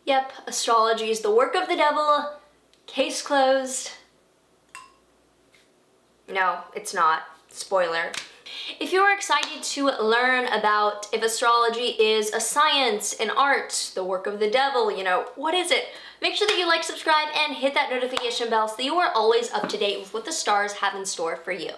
Yep, astrology is the work of the devil. Case closed. No, it's not. Spoiler. If you are excited to learn about if astrology is a science, an art, the work of the devil, what is it? Make sure that you like, subscribe, and hit that notification bell so that you are always up to date with what the stars have in store for you.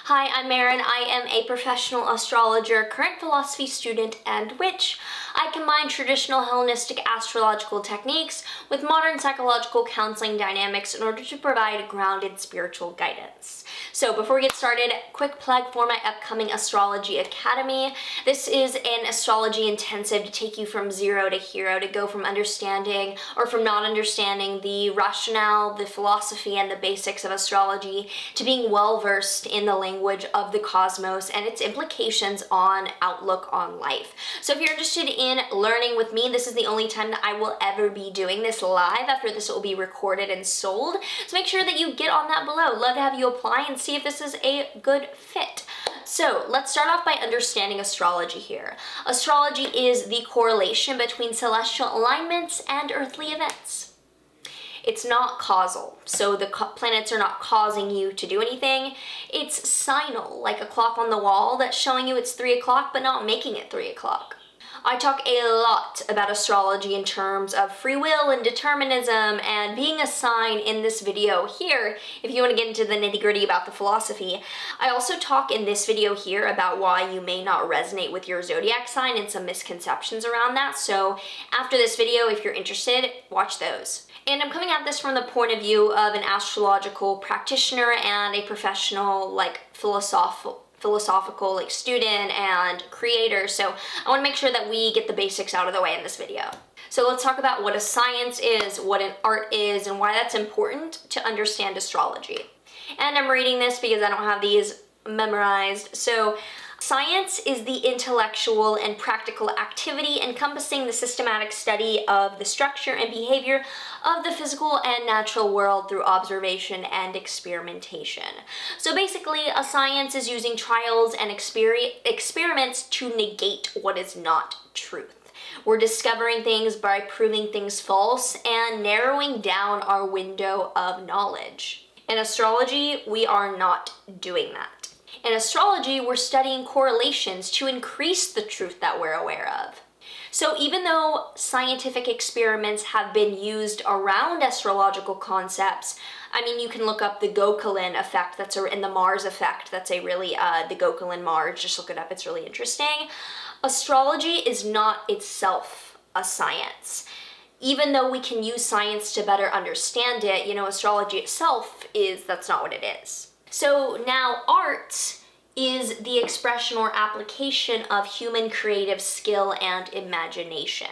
Hi, I'm Maren. I am a professional astrologer, current philosophy student, and witch. I combine traditional Hellenistic astrological techniques with modern psychological counseling dynamics in order to provide grounded spiritual guidance. So before we get started, quick plug for my upcoming Astrology Academy. This is an astrology intensive to take you from zero to hero, to go from understanding or from not understanding the rationale, the philosophy, and the basics of astrology to being well versed in the language of the cosmos and its implications on outlook on life. So if you're interested in learning with me, this is the only time that I will ever be doing this live. After this, it will be recorded and sold. So make sure that you get on that below. Love to have you apply and see if this is a good fit. So let's start off by understanding astrology here. Astrology is the correlation between celestial alignments and earthly events. It's not causal, so the planets are not causing you to do anything. It's signal, like a clock on the wall that's showing you it's 3 o'clock but not making it 3 o'clock. I talk a lot about astrology in terms of free will and determinism and being a sign in this video here, if you want to get into the nitty-gritty about the philosophy. I also talk in this video here about why you may not resonate with your zodiac sign and some misconceptions around that. So after this video, if you're interested, watch those. And I'm coming at this from the point of view of an astrological practitioner and a professional, philosophical student and creator. So I want to make sure that we get the basics out of the way in this video. So let's talk about what a science is, what an art is, and why that's important to understand astrology. And I'm reading this because I don't have these memorized. So science is the intellectual and practical activity encompassing the systematic study of the structure and behavior of the physical and natural world through observation and experimentation. So basically, a science is using trials and experiments to negate what is not truth. We're discovering things by proving things false and narrowing down our window of knowledge. In astrology, we are not doing that. In astrology, we're studying correlations to increase the truth that we're aware of. So even though scientific experiments have been used around astrological concepts, you can look up the Gokulin effect, and the Mars effect, the Gokulin Mars, just look it up, it's really interesting. Astrology is not itself a science. Even though we can use science to better understand it, astrology itself that's not what it is. So now art is the expression or application of human creative skill and imagination.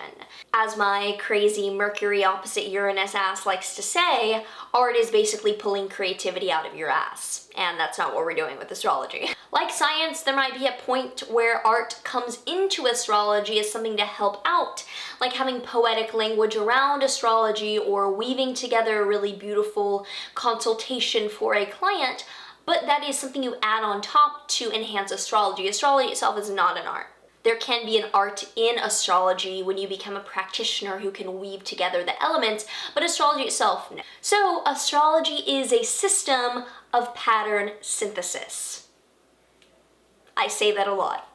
As my crazy Mercury opposite Uranus ass likes to say, art is basically pulling creativity out of your ass. And that's not what we're doing with astrology. Like science, there might be a point where art comes into astrology as something to help out, like having poetic language around astrology or weaving together a really beautiful consultation for a client. But that is something you add on top to enhance astrology. Astrology itself is not an art. There can be an art in astrology when you become a practitioner who can weave together the elements, but astrology itself, no. So astrology is a system of pattern synthesis. I say that a lot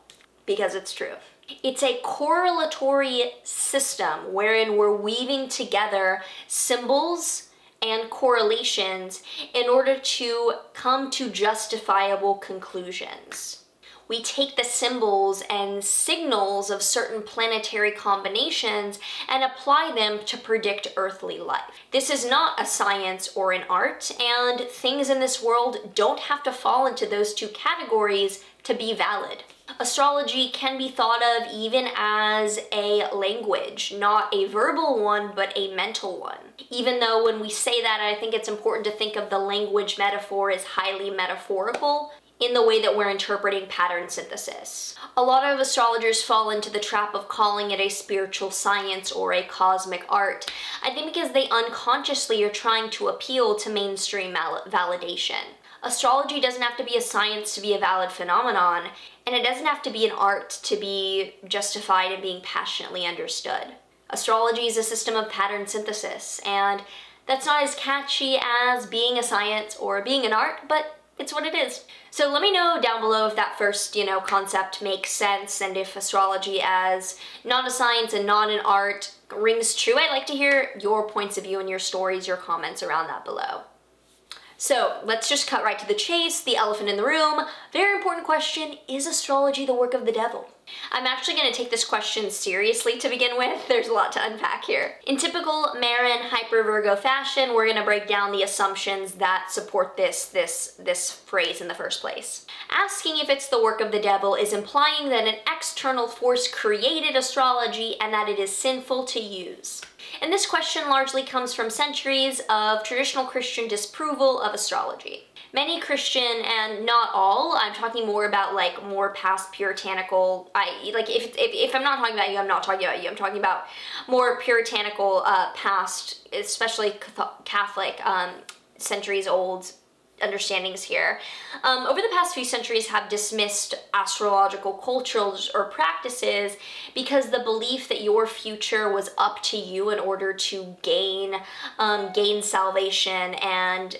because it's true. It's a correlatory system wherein we're weaving together symbols and correlations in order to come to justifiable conclusions. We take the symbols and signals of certain planetary combinations and apply them to predict earthly life. This is not a science or an art, and things in this world don't have to fall into those two categories to be valid. Astrology can be thought of even as a language, not a verbal one, but a mental one. Even though when we say that, I think it's important to think of the language metaphor as highly metaphorical in the way that we're interpreting pattern synthesis. A lot of astrologers fall into the trap of calling it a spiritual science or a cosmic art, I think because they unconsciously are trying to appeal to mainstream validation. Astrology doesn't have to be a science to be a valid phenomenon, and it doesn't have to be an art to be justified in being passionately understood. Astrology is a system of pattern synthesis, and that's not as catchy as being a science or being an art, but it's what it is. So let me know down below if that first, concept makes sense, and if astrology as not a science and not an art rings true. I'd like to hear your points of view and your stories, your comments around that below. So let's just cut right to the chase, the elephant in the room. Very important question, is astrology the work of the devil? I'm actually going to take this question seriously to begin with. There's a lot to unpack here. In typical Maren hyper Virgo fashion, we're going to break down the assumptions that support this phrase in the first place. Asking if it's the work of the devil is implying that an external force created astrology and that it is sinful to use. And this question largely comes from centuries of traditional Christian disapproval of astrology. Many Christian, and not all, I'm talking more about more past puritanical, if I'm not talking about you, I'm not talking about you, I'm talking about more puritanical past, especially Catholic, centuries old understandings here, over the past few centuries have dismissed astrological cultures or practices because the belief that your future was up to you in order to gain salvation and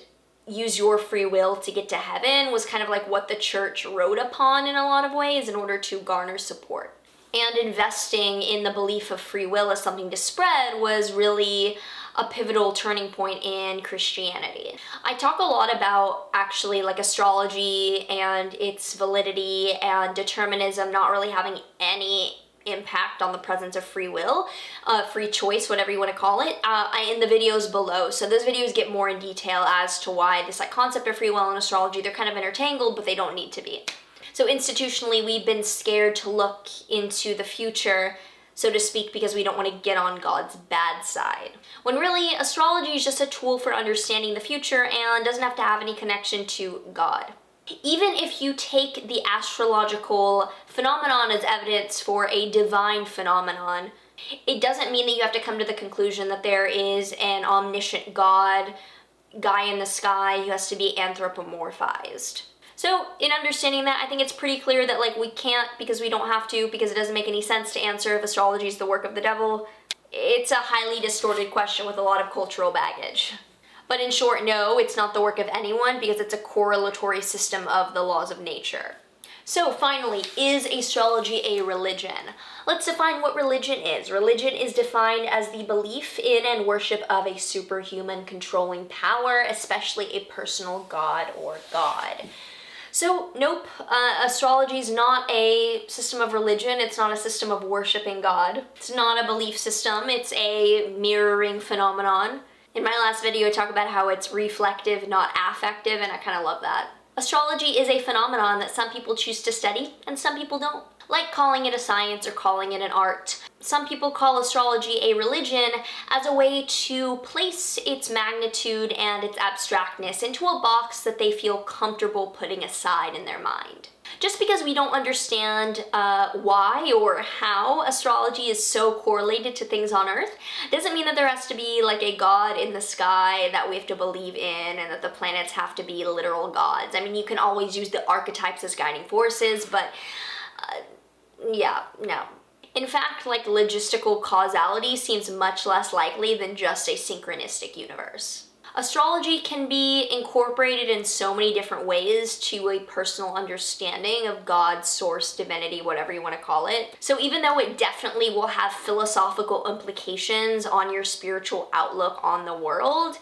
use your free will to get to heaven was kind of like what the church wrote upon in a lot of ways in order to garner support. And investing in the belief of free will as something to spread was really a pivotal turning point in Christianity. I talk a lot about actually astrology and its validity and determinism not really having any impact on the presence of free will, free choice, whatever you want to call it, in the videos below. So those videos get more in detail as to why this concept of free will and astrology, they're kind of intertangled, but they don't need to be. So institutionally, we've been scared to look into the future, so to speak, because we don't want to get on God's bad side. When really, astrology is just a tool for understanding the future and doesn't have to have any connection to God. Even if you take the astrological phenomenon as evidence for a divine phenomenon, it doesn't mean that you have to come to the conclusion that there is an omniscient God, guy in the sky who has to be anthropomorphized. So in understanding that, I think it's pretty clear that we can't, because we don't have to, because it doesn't make any sense to answer if astrology is the work of the devil. It's a highly distorted question with a lot of cultural baggage. But in short, no, it's not the work of anyone because it's a correlatory system of the laws of nature. So finally, is astrology a religion? Let's define what religion is. Religion is defined as the belief in and worship of a superhuman controlling power, especially a personal god or god. So nope, astrology is not a system of religion. It's not a system of worshiping God. It's not a belief system. It's a mirroring phenomenon. In my last video, I talk about how it's reflective, not affective, and I kind of love that. Astrology is a phenomenon that some people choose to study and some people don't. Like calling it a science or calling it an art. Some people call astrology a religion as a way to place its magnitude and its abstractness into a box that they feel comfortable putting aside in their mind. Just because we don't understand why or how astrology is so correlated to things on Earth doesn't mean that there has to be a god in the sky that we have to believe in and that the planets have to be literal gods. I mean, you can always use the archetypes as guiding forces, but yeah, no. In fact, logistical causality seems much less likely than just a synchronistic universe. Astrology can be incorporated in so many different ways to a personal understanding of God, source, divinity, whatever you want to call it. So even though it definitely will have philosophical implications on your spiritual outlook on the world,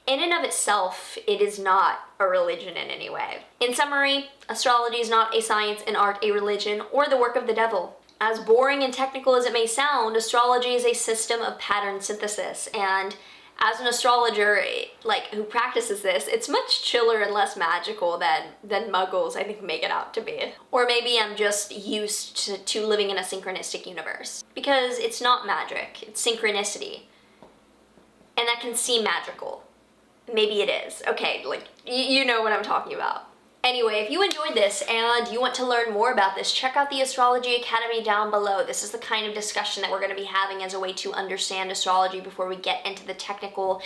in and of itself, it is not a religion in any way. In summary, astrology is not a science, an art, a religion, or the work of the devil. As boring and technical as it may sound, astrology is a system of pattern synthesis, and as an astrologer, who practices this, it's much chiller and less magical than muggles, I think, make it out to be. Or maybe I'm just used to living in a synchronistic universe. Because it's not magic, it's synchronicity. And that can seem magical. Maybe it is. Okay, you know what I'm talking about. Anyway, if you enjoyed this and you want to learn more about this, check out the Astrology Academy down below. This is the kind of discussion that we're going to be having as a way to understand astrology before we get into the technical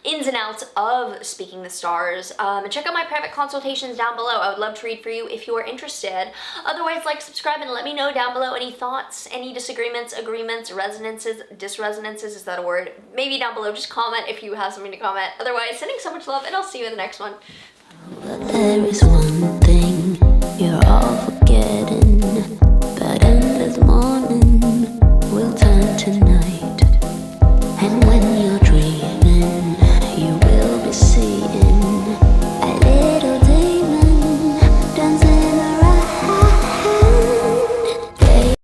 ins and outs of speaking the stars. And check out my private consultations down below. I would love to read for you if you are interested. Otherwise, like, subscribe, and let me know down below any thoughts, any disagreements, agreements, resonances, disresonances, is that a word? Maybe down below, just comment if you have something to comment. Otherwise, sending so much love, and I'll see you in the next one. But there is one thing you're all forgetting.